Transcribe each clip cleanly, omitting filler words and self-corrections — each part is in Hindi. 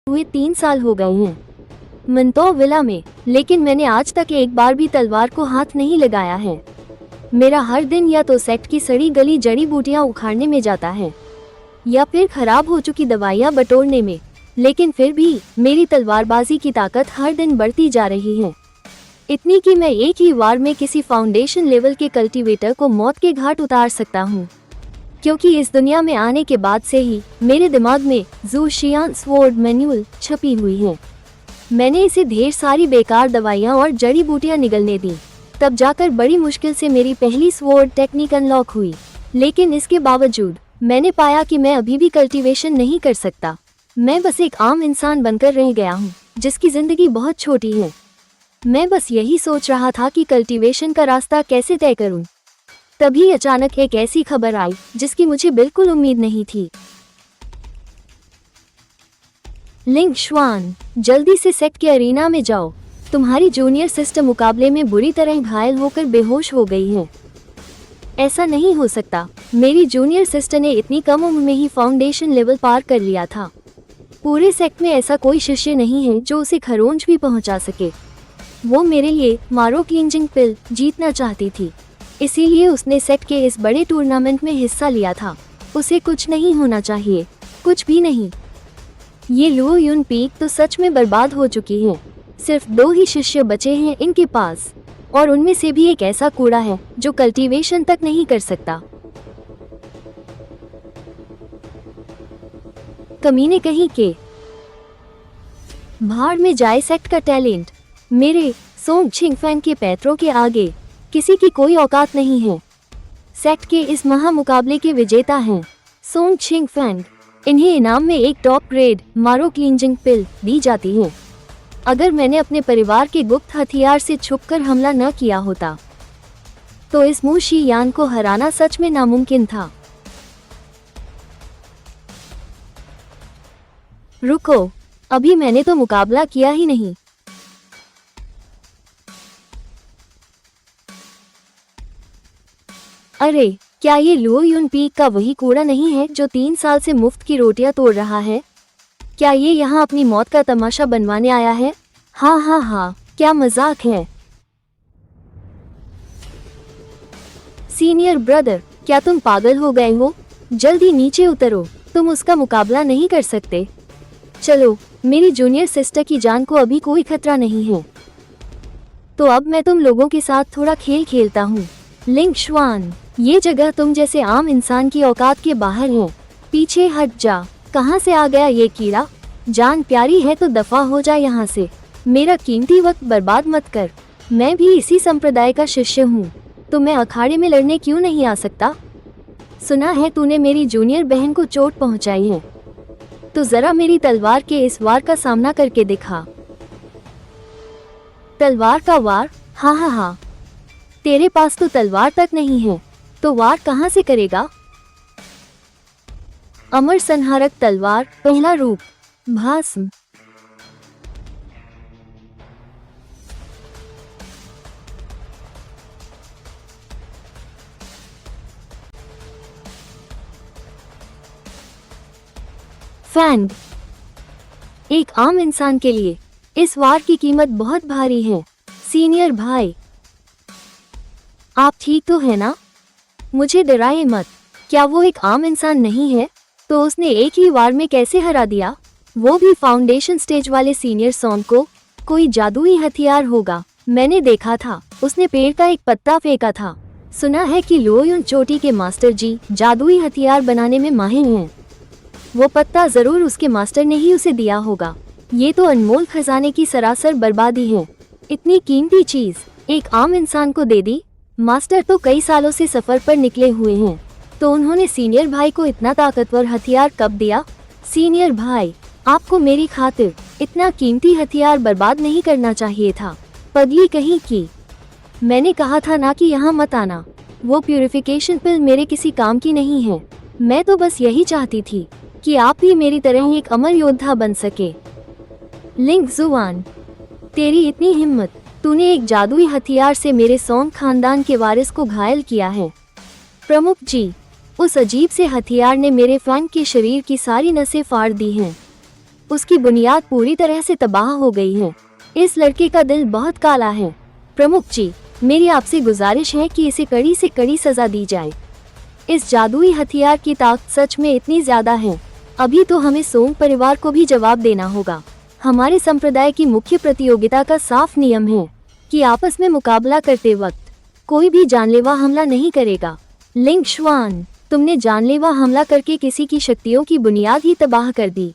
हुए 3 साल हो गए हैं मंतो विला में, लेकिन मैंने आज तक एक बार भी तलवार को हाथ नहीं लगाया है। मेरा हर दिन या तो सेक्ट की सड़ी गली जड़ी बूटियां उखाड़ने में जाता है या फिर खराब हो चुकी दवाइयां बटोरने में, लेकिन फिर भी मेरी तलवारबाजी की ताकत हर दिन बढ़ती जा रही है। इतनी कि मैं एक ही वार में किसी फाउंडेशन लेवल के कल्टीवेटर को मौत के घाट उतार सकता हूँ, क्योंकि इस दुनिया में आने के बाद से ही मेरे दिमाग में जू शियान स्वॉर्ड मैनुअल छपी हुई है। मैंने इसे ढेर सारी बेकार दवाइयाँ और जड़ी बूटियाँ निगलने दी, तब जाकर बड़ी मुश्किल से मेरी पहली स्वॉर्ड टेक्निक अनलॉक हुई। लेकिन इसके बावजूद मैंने पाया कि मैं अभी भी कल्टीवेशन नहीं कर सकता। मैं बस एक आम इंसान बनकर रह गया हूँ जिसकी जिंदगी बहुत छोटी है। मैं बस यही सोच रहा था कि कल्टीवेशन का रास्ता कैसे तय करूँ। तभी अचानक एक ऐसी खबर आई जिसकी मुझे बिल्कुल उम्मीद नहीं थी। लिंग शुआन, जल्दी से सेक्ट के अरीना में जाओ। तुम्हारी जूनियर सिस्टर मुकाबले में बुरी तरह घायल होकर बेहोश हो गई है। ऐसा नहीं हो सकता। मेरी जूनियर सिस्टर ने इतनी कम उम्र में ही फाउंडेशन लेवल पार कर लिया था। पूरे सेक्ट में ऐसा कोई शिष्य नहीं है जो उसे खरोंच भी पहुंचा सके। वो मेरे लिए मारो क्लिंजिंग पिल जीतना चाहती थी, इसीलिए उसने सेक्ट के इस बड़े टूर्नामेंट में हिस्सा लिया था। उसे कुछ नहीं होना चाहिए, कुछ भी नहीं। ये लुओ युन पीक तो सच में बर्बाद हो चुकी है। सिर्फ 2 ही शिष्य बचे हैं इनके पास, और उनमें से भी एक ऐसा कूड़ा है जो कल्टीवेशन तक नहीं कर सकता। कमीने कहीं के। भाड़ में जाए सेक्ट का टैलेंट। मेरे सोंग छिंगफैंग के पैतरों के आगे किसी की कोई औकात नहीं है। सेक्ट के इस महामुकाबले के विजेता हैं सोंग छिंगफैंग। इन्हें इनाम में एक टॉप ग्रेड मारो क्लिंजिंग पिल दी जाती है। अगर मैंने अपने परिवार के गुप्त हथियार से छुपकर हमला न किया होता तो इस मू शियान को हराना सच में नामुमकिन था। रुको, अभी मैंने तो मुकाबला किया ही नहीं। अरे, क्या ये लुओ युन पीक का वही कूड़ा नहीं है जो 3 साल से मुफ्त की रोटियां तोड़ रहा है? क्या ये यहाँ अपनी मौत का तमाशा बनवाने आया है? हाँ हाँ हाँ, क्या मजाक है। सीनियर ब्रदर, क्या तुम पागल हो गए हो? जल्दी नीचे उतरो, तुम उसका मुकाबला नहीं कर सकते। चलो, मेरी जूनियर सिस्टर की जान को अभी कोई खतरा नहीं है। तो अब मैं तुम लोगों के साथ थोड़ा खेल खेलता हूँ। लिंग शुआन, ये जगह तुम जैसे आम इंसान की औकात के बाहर है। पीछे हट जा। कहाँ से आ गया ये कीड़ा? जान प्यारी है तो दफा हो जा यहाँ से। मेरा कीमती वक्त बर्बाद मत कर। मैं भी इसी संप्रदाय का शिष्य हूँ, तो मैं अखाड़े में लड़ने क्यों नहीं आ सकता? सुना है तूने मेरी जूनियर बहन को चोट पहुँचाई है, तो जरा मेरी तलवार के इस वार का सामना करके दिखा। तलवार का वार? हाँ हाँ हाँ, तेरे पास तो तलवार तक नहीं है, तो वार कहाँ से करेगा? अमर संहारक तलवार, पहला रूप, भास्म। फैंग। एक आम इंसान के लिए इस वार की कीमत बहुत भारी है। सीनियर भाई, आप ठीक तो है ना? मुझे डराए मत। क्या वो एक आम इंसान नहीं है? तो उसने एक ही वार में कैसे हरा दिया, वो भी फाउंडेशन स्टेज वाले सीनियर सॉन्ग को? कोई जादुई हथियार होगा। मैंने देखा था, उसने पेड़ का एक पत्ता फेंका था। सुना है कि लुओ युन चोटी के मास्टर जी जादुई हथियार बनाने में माहिर हैं। वो पत्ता जरूर उसके मास्टर ने ही उसे दिया होगा। ये तो अनमोल खजाने की सरासर बर्बादी है। इतनी कीमती चीज एक आम इंसान को दे दी। मास्टर तो कई सालों से सफर पर निकले हुए हैं, तो उन्होंने सीनियर भाई को इतना ताकतवर हथियार कब दिया? सीनियर भाई, आपको मेरी खातिर इतना कीमती हथियार बर्बाद नहीं करना चाहिए था। पगली कहीं की। मैंने कहा था ना कि यहाँ मत आना। वो प्यूरिफिकेशन पिल मेरे किसी काम की नहीं है। मैं तो बस यही चाहती थी कि आप भी मेरी तरह एक अमर योद्धा बन सके। लिंग जुआन, तेरी इतनी हिम्मत! तूने एक जादुई हथियार से मेरे सॉन्ग खानदान के वारिस को घायल किया है। प्रमुख जी, उस अजीब से हथियार ने मेरे फ्लैंक के शरीर की सारी नसें फाड़ दी हैं। उसकी बुनियाद पूरी तरह से तबाह हो गई है। इस लड़के का दिल बहुत काला है। प्रमुख जी, मेरी आपसे गुजारिश है कि इसे कड़ी से कड़ी सजा दी जाए। इस जादुई हथियार की ताकत सच में इतनी ज्यादा है। अभी तो हमें सोंग परिवार को भी जवाब देना होगा। हमारे संप्रदाय की मुख्य प्रतियोगिता का साफ नियम है कि आपस में मुकाबला करते वक्त कोई भी जानलेवा हमला नहीं करेगा। लिंग शुआन, तुमने जानलेवा हमला करके किसी की शक्तियों की बुनियाद ही तबाह कर दी।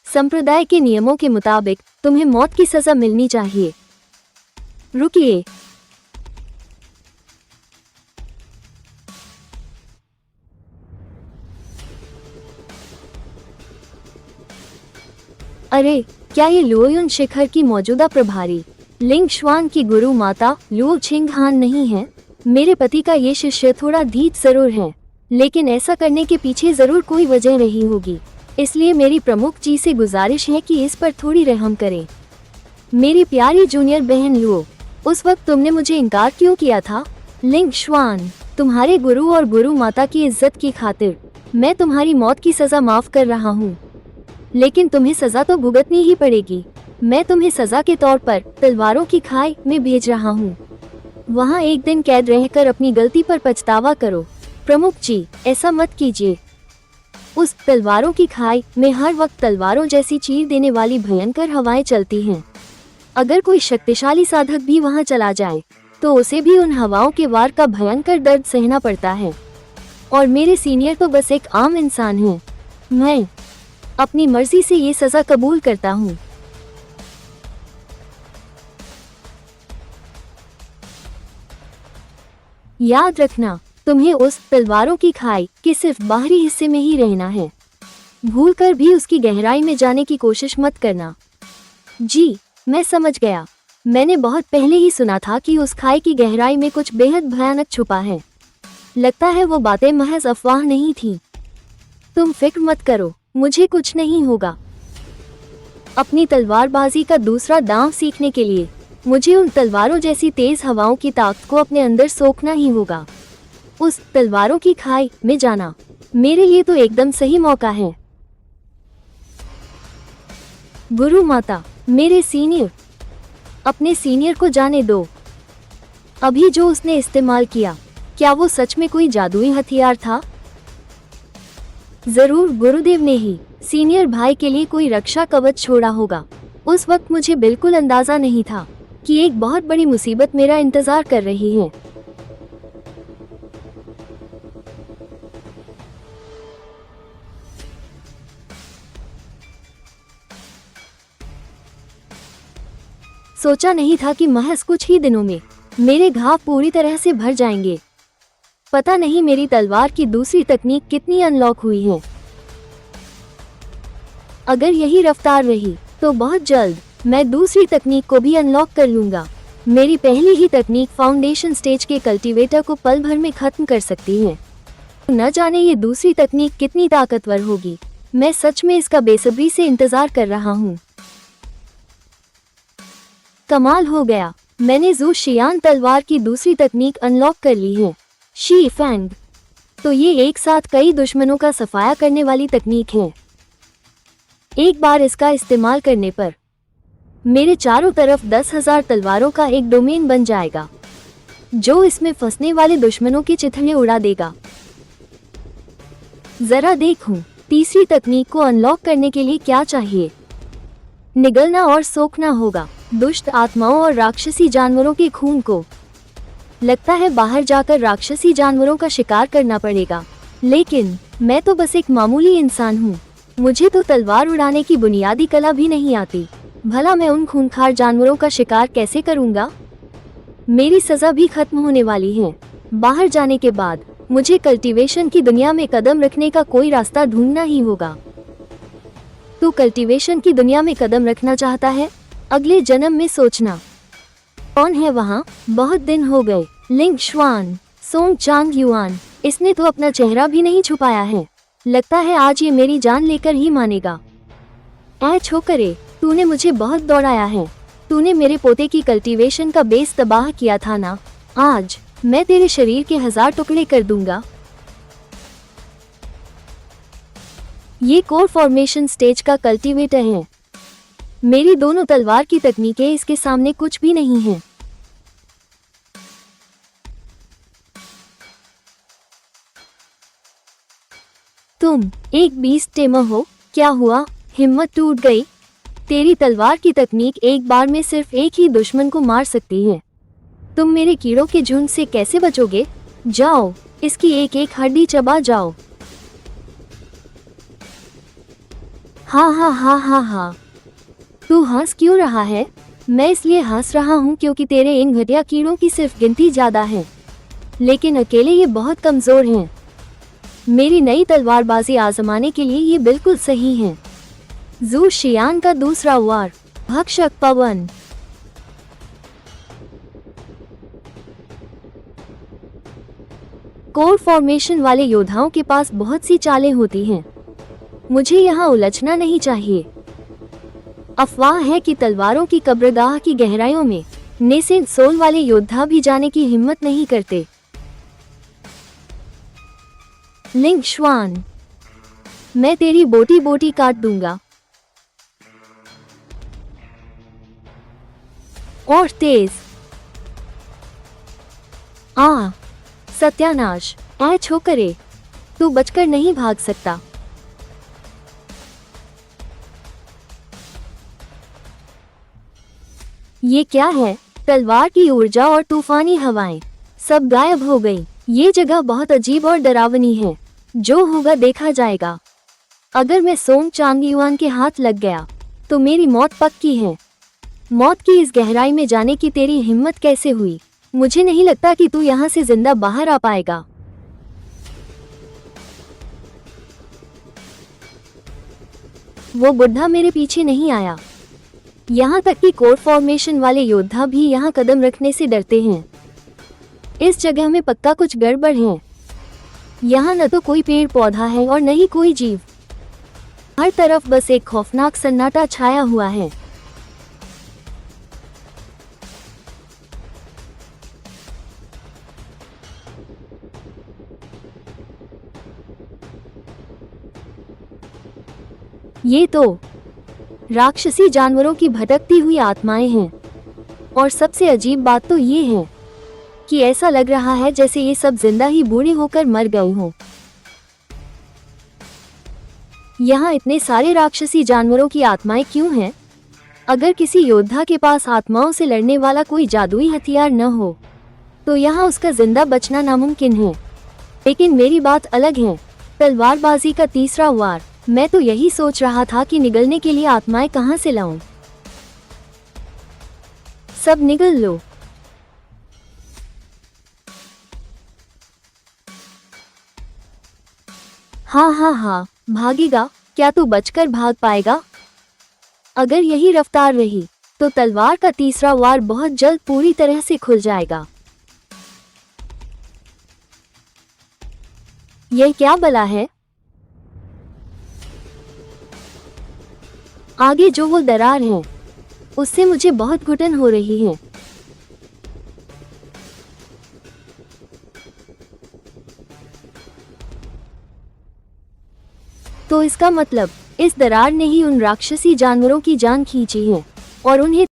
संप्रदाय के नियमों के मुताबिक तुम्हें मौत की सजा मिलनी चाहिए। रुकिए, अरे क्या ये लुओयुन शिखर की मौजूदा प्रभारी लिंग शुआन की गुरु माता लुओ छिंगहान नहीं है? मेरे पति का ये शिष्य थोड़ा ढीठ जरूर है, लेकिन ऐसा करने के पीछे जरूर कोई वजह रही होगी। इसलिए मेरी प्रमुख जी से गुजारिश है कि इस पर थोड़ी रहम करें। मेरी प्यारी जूनियर बहन लुओ, उस वक्त तुमने मुझे इनकार क्यों किया था? लिंग शुआन, तुम्हारे गुरु और गुरु माता की इज्जत की खातिर मैं तुम्हारी मौत की सजा माफ कर रहा हूँ, लेकिन तुम्हें सजा तो भुगतनी ही पड़ेगी। मैं तुम्हें सजा के तौर पर तलवारों की खाई में भेज रहा हूँ। वहाँ एक दिन कैद रहकर अपनी गलती पर पछतावा करो। प्रमुख जी, ऐसा मत कीजिए। उस तलवारों की खाई में हर वक्त तलवारों जैसी चीर देने वाली भयंकर हवाएं चलती हैं। अगर कोई शक्तिशाली साधक भी वहां चला जाए तो उसे भी उन हवाओं के वार का भयंकर दर्द सहना पड़ता है। और मेरे सीनियर तो बस एक आम इंसान हैं। मैं अपनी मर्जी से ये सजा कबूल करता हूँ। याद रखना, तुम्हें उस तलवारों की खाई के सिर्फ बाहरी हिस्से में ही रहना है। भूलकर भी उसकी गहराई में जाने की कोशिश मत करना। जी, मैं समझ गया। मैंने बहुत पहले ही सुना था कि उस खाई की गहराई में कुछ बेहद भयानक छुपा है। लगता है वो बातें महज अफवाह नहीं थी। तुम फिक्र मत करो, मुझे कुछ नहीं होगा। अपनी तलवारबाजी का दूसरा दांव सीखने के लिए मुझे उन तलवारों जैसी तेज हवाओं की ताकत को अपने अंदर सोखना ही होगा। उस तलवारों की खाई में जाना मेरे लिए तो एकदम सही मौका है। गुरु माता, मेरे सीनियर, अपने सीनियर को जाने दो। अभी जो उसने इस्तेमाल किया, क्या वो सच में कोई जादुई हथियार था? जरूर गुरुदेव ने ही सीनियर भाई के लिए कोई रक्षा कवच छोड़ा होगा। उस वक्त मुझे बिल्कुल अंदाजा नहीं था कि एक बहुत बड़ी मुसीबत मेरा इंतजार कर रही है। सोचा नहीं था कि महज कुछ ही दिनों में मेरे घाव पूरी तरह से भर जाएंगे। पता नहीं मेरी तलवार की दूसरी तकनीक कितनी अनलॉक हुई है। अगर यही रफ्तार रही तो बहुत जल्द मैं दूसरी तकनीक को भी अनलॉक कर लूंगा। मेरी पहली ही तकनीक फाउंडेशन स्टेज के कल्टीवेटर को पल भर में खत्म कर सकती है। न जाने ये दूसरी तकनीक कितनी ताकतवर होगी। मैं सच में इसका बेसब्री से इंतजार कर रहा हूँ। कमाल हो गया, मैंने जू शियान तलवार की दूसरी तकनीक अनलॉक कर ली है। शी फैंग, तो ये एक साथ कई दुश्मनों का सफाया करने वाली तकनीक है। एक बार इसका इस्तेमाल करने पर मेरे चारों तरफ 10,000 तलवारों का एक डोमेन बन जाएगा, जो इसमें फंसने वाले दुश्मनों की चिथड़े उड़ा देगा। जरा देखूं, तीसरी तकनीक को अनलॉक करने के लिए क्या चाहिए? निगलना और सोखना होगा दुष्ट आत्माओं और राक्षसी जानवरों के खून को। लगता है बाहर जाकर राक्षसी जानवरों का शिकार करना पड़ेगा, लेकिन मैं तो बस एक मामूली इंसान हूँ। मुझे तो तलवार उड़ाने की बुनियादी कला भी नहीं आती। भला मैं उन खूंखार जानवरों का शिकार कैसे करूँगा? मेरी सजा भी खत्म होने वाली है। बाहर जाने के बाद मुझे कल्टीवेशन की दुनिया में कदम रखने का कोई रास्ता ढूंढना ही होगा। तू कल्टीवेशन की दुनिया में कदम रखना चाहता है? अगले जन्म में सोचना। कौन है वहाँ? बहुत दिन हो गए। लिंग शुआन, सोंग चांग युआन, इसने तो अपना चेहरा भी नहीं छुपाया है। लगता है आज ये मेरी जान लेकर ही मानेगा। ऐ छोकरे, तूने मुझे बहुत दौड़ाया है। तूने मेरे पोते की कल्टीवेशन का बेस तबाह किया था ना? आज मैं तेरे शरीर के 1000 टुकड़े कर दूंगा। ये कोर फॉर्मेशन स्टेज का कल्टीवेटर है। मेरी दोनों तलवार की तकनीकें इसके सामने कुछ भी नहीं हैं। तुम एक बीस्ट टेमर हो। क्या हुआ, हिम्मत टूट गई? तेरी तलवार की तकनीक एक बार में सिर्फ एक ही दुश्मन को मार सकती है। तुम मेरे कीड़ों के झुंड से कैसे बचोगे? जाओ, इसकी एक एक हड्डी चबा जाओ। हाँ हाँ हाँ हाँ हाँ, तू हंस क्यों रहा है? मैं इसलिए हंस रहा हूँ क्योंकि तेरे इन घटिया कीड़ों की सिर्फ गिनती ज्यादा है, लेकिन अकेले ये बहुत कमजोर हैं। मेरी नई तलवारबाजी आजमाने के लिए ये बिल्कुल सही है। जू शियान का दूसरा वार, भक्षक पवन। कोर फॉर्मेशन वाले योद्धाओं के पास बहुत सी चालें होती हैं। मुझे यहाँ उलझना नहीं चाहिए। अफवाह है कि तलवारों की कब्रगाह की गहराइयों में नेसेंट सोल वाले योद्धा भी जाने की हिम्मत नहीं करते। लिंग श्वान, मैं तेरी बोटी बोटी काट दूंगा। और तेज। सत्यानाश, छोकरे, तू बचकर नहीं भाग सकता। ये क्या है? तलवार की ऊर्जा और तूफानी हवाएं सब गायब हो गई। ये जगह बहुत अजीब और डरावनी है। जो होगा देखा जाएगा। अगर मैं सोंग चांगयुआन के हाथ लग गया तो मेरी मौत पक्की है। मौत की इस गहराई में जाने की तेरी हिम्मत कैसे हुई? मुझे नहीं लगता कि तू यहाँ से जिंदा बाहर आ पाएगा। वो बुढ़ा मेरे पीछे नहीं आया। यहाँ तक कि कोर फॉर्मेशन वाले योद्धा भी यहाँ कदम रखने से डरते हैं। इस जगह में पक्का कुछ गड़बड़ है। यहाँ न तो कोई पेड़ पौधा है और न ही कोई जीव। हर तरफ बस एक खौफनाक सन्नाटा छाया हुआ है। ये तो राक्षसी जानवरों की भटकती हुई आत्माएं हैं। और सबसे अजीब बात तो ये है कि ऐसा लग रहा है जैसे ये सब जिंदा ही बूढ़े होकर मर गए हों। यहाँ इतने सारे राक्षसी जानवरों की आत्माएं क्यों हैं? अगर किसी योद्धा के पास आत्माओं से लड़ने वाला कोई जादुई हथियार न हो तो यहाँ उसका जिंदा बचना नामुमकिन है। लेकिन मेरी बात अलग है। तलवारबाजी का तीसरा वार। मैं तो यही सोच रहा था कि निगलने के लिए आत्माएं कहाँ से लाऊं। सब निगल लो। हाँ हाँ हाँ, भागेगा? क्या तू बचकर भाग पाएगा? अगर यही रफ्तार रही तो तलवार का तीसरा वार बहुत जल्द पूरी तरह से खुल जाएगा। यह क्या बला है? आगे जो वो दरार है उससे मुझे बहुत घुटन हो रही है। तो इसका मतलब इस दरार ने ही उन राक्षसी जानवरों की जान खींची है और उन्हें